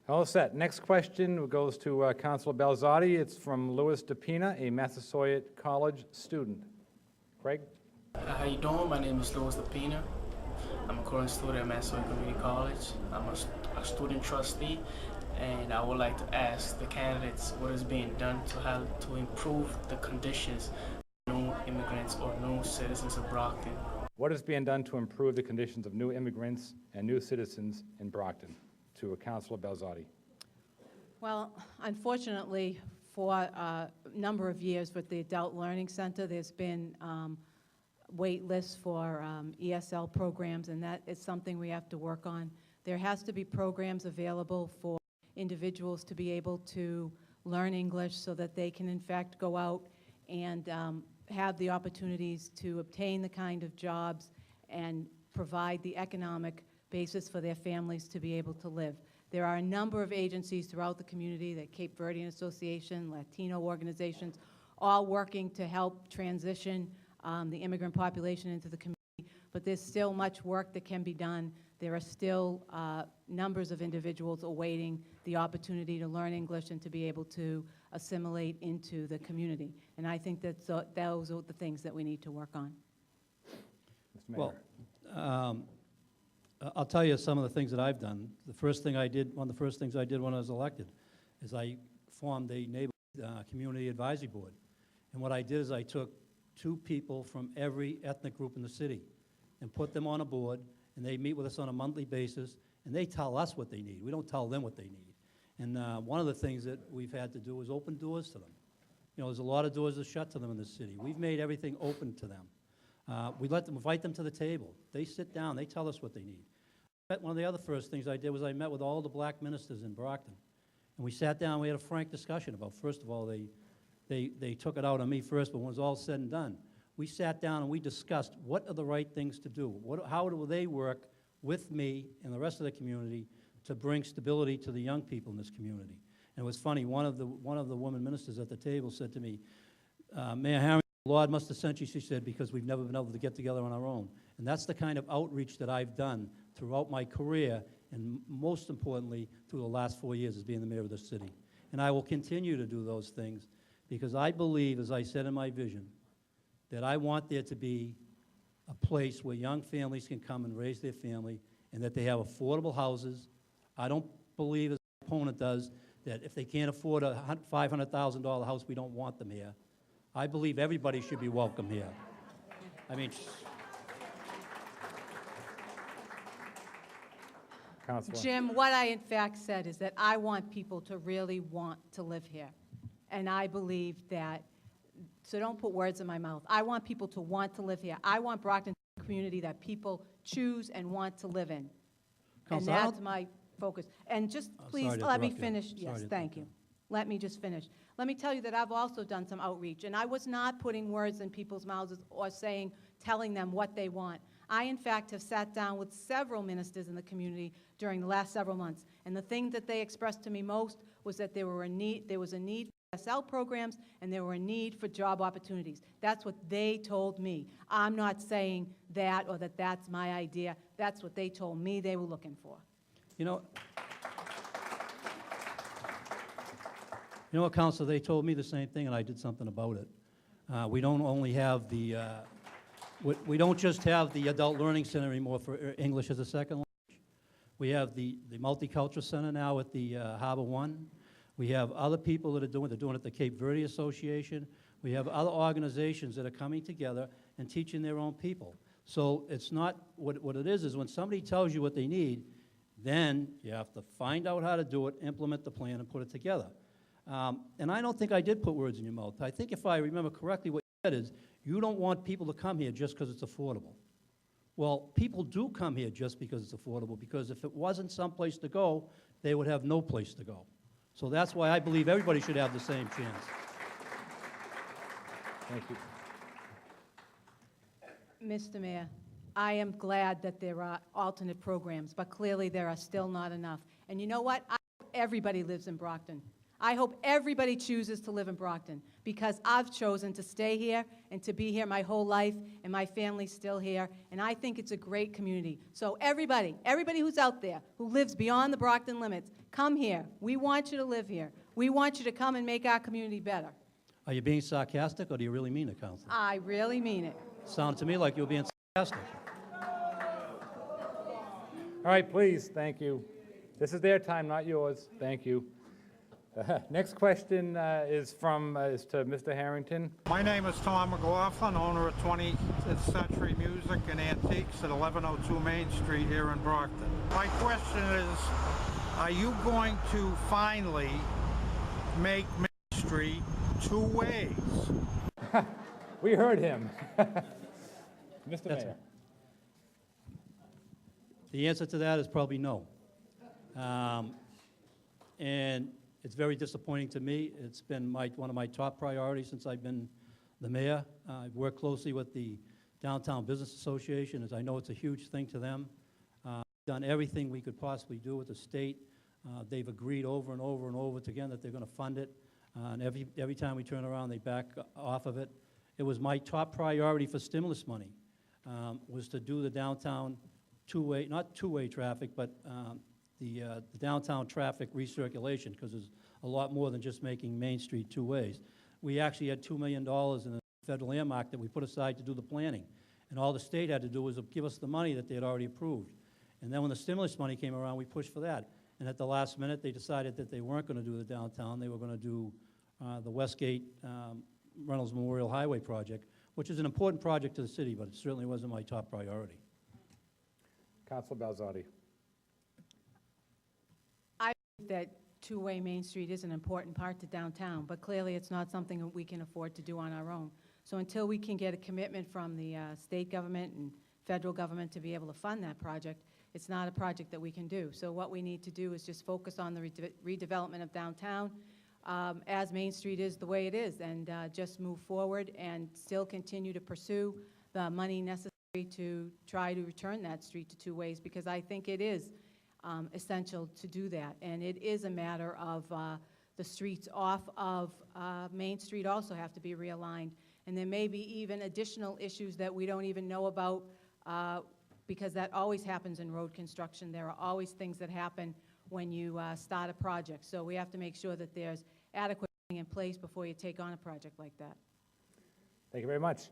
All set. Next question goes to Councilor Balzotti. It's from Louis DePina, a Massasoit College student. Craig? How you doing? My name is Louis DePina. I'm a current student at Massasoit Community College. I'm a student trustee, and I would like to ask the candidates what is being done to help to improve the conditions of new immigrants or new citizens of Brockton. What is being done to improve the conditions of new immigrants and new citizens in Brockton? To Councilor Balzotti. Well, unfortunately, for a number of years with the Adult Learning Center, there's been wait lists for ESL programs, and that is something we have to work on. There has to be programs available for individuals to be able to learn English so that they can in fact go out and have the opportunities to obtain the kind of jobs and provide the economic basis for their families to be able to live. There are a number of agencies throughout the community, the Cape Verdean Association, Latino organizations, all working to help transition the immigrant population into the community, but there's still much work that can be done. There are still numbers of individuals awaiting the opportunity to learn English and to be able to assimilate into the community. And I think that those are the things that we need to work on. Mr. Mayor. Well, I'll tell you some of the things that I've done. The first thing I did, one of the first things I did when I was elected, is I formed a neighborhood community advisory board. And what I did is I took 2 people from every ethnic group in the city and put them on a board, and they meet with us on a monthly basis, and they tell us what they need. We don't tell them what they need. And one of the things that we've had to do is open doors to them. You know, there's a lot of doors that are shut to them in this city. We've made everything open to them. We let them, invite them to the table. They sit down, they tell us what they need. One of the other first things I did was I met with all the black ministers in Brockton. And we sat down, we had a frank discussion about, first of all, they took it out on me first, but when it was all said and done, we sat down and we discussed what are the right things to do. How do they work with me and the rest of the community to bring stability to the young people in this community? And it was funny, one of the women ministers at the table said to me, Mayor Harrington, the Lord must have sent you, she said, because we've never been able to get together on our own. And that's the kind of outreach that I've done throughout my career, and most importantly, through the last 4 years as being the mayor of the city. And I will continue to do those things because I believe, as I said in my vision, that I want there to be a place where young families can come and raise their family and that they have affordable houses. I don't believe, as my opponent does, that if they can't afford a $500,000 house, we don't want them here. I believe everybody should be welcome here. I mean, Councilor. Jim, what I in fact said is that I want people to really want to live here. And I believe that, so don't put words in my mouth. I want people to want to live here. I want Brockton to be a community that people choose and want to live in. And that's my focus. And just please let me finish. Yes, thank you. Let me just finish. Let me tell you that I've also done some outreach, and I was not putting words in people's mouths or telling them what they want. I, in fact, have sat down with several ministers in the community during the last several months, and the thing that they expressed to me most was that there was a need for ESL programs and there were a need for job opportunities. That's what they told me. I'm not saying that or that that's my idea. That's what they told me they were looking for. you know what, Councilor, they told me the same thing, and I did something about it. We don't only have the we don't just have the Adult Learning Center anymore for English as a second language. We have the Multicultural Center now at the Harbor One. We have other people that are doing it at the Cape Verde Association. We have other organizations that are coming together and teaching their own people. So it's not, what it is when somebody tells you what they need, then you have to find out how to do it, implement the plan, and put it together. And I don't think I did put words in your mouth. I think if I remember correctly, what you said is, you don't want people to come here just because it's affordable. Well, people do come here just because it's affordable, because if it wasn't someplace to go, they would have no place to go. So that's why I believe everybody should have the same chance. Thank you. Mr. Mayor, I am glad that there are alternate programs, but clearly there are still not enough. And you know what? Everybody lives in Brockton. I hope everybody chooses to live in Brockton, because I've chosen to stay here and to be here my whole life, and my family's still here, and I think it's a great community. So everybody who's out there, who lives beyond the Brockton limits, come here. We want you to live here. We want you to come and make our community better. Are you being sarcastic, or do you really mean it, Councilor? I really mean it. Sounded to me like you were being sarcastic. All right, please, thank you. This is their time, not yours. Thank you. Next question is to Mr. Harrington. My name is Tom McLaughlin, owner of 20th Century Music and Antiques at 1102 Main Street here in Brockton. My question is, are you going to finally make Main Street two ways? We heard him. Mr. That's Mayor. The answer to that is probably no. And it's very disappointing to me. It's been one of my top priorities since I've been the mayor. I've worked closely with the Downtown Business Association, as I know it's a huge thing to them. Done everything we could possibly do with the state. They've agreed over and over and over again that they're going to fund it. And every time we turn around, they back off of it. It was my top priority for stimulus money, was to do the downtown two-way, not two-way traffic, but the downtown traffic recirculation, because there's a lot more than just making Main Street two ways. We actually had $2 million in the federal earmark that we put aside to do the planning. And all the state had to do was give us the money that they had already approved. And then when the stimulus money came around, we pushed for that. And at the last minute, they decided that they weren't going to do the downtown. They were going to do the Westgate Reynolds Memorial Highway project, which is an important project to the city, but it certainly wasn't my top priority. Councilor Balzotti. That two-way Main Street is an important part to downtown, but clearly it's not something that we can afford to do on our own. So until we can get a commitment from the state government and federal government to be able to fund that project, it's not a project that we can do. So what we need to do is just focus on the redevelopment of downtown as Main Street is the way it is, and just move forward and still continue to pursue the money necessary to try to return that street to two ways, because I think it is essential to do that. And it is a matter of the streets off of Main Street also have to be realigned. And there may be even additional issues that we don't even know about, because that always happens in road construction. There are always things that happen when you start a project. So we have to make sure that there's adequate in place before you take on a project like that. Thank you very much.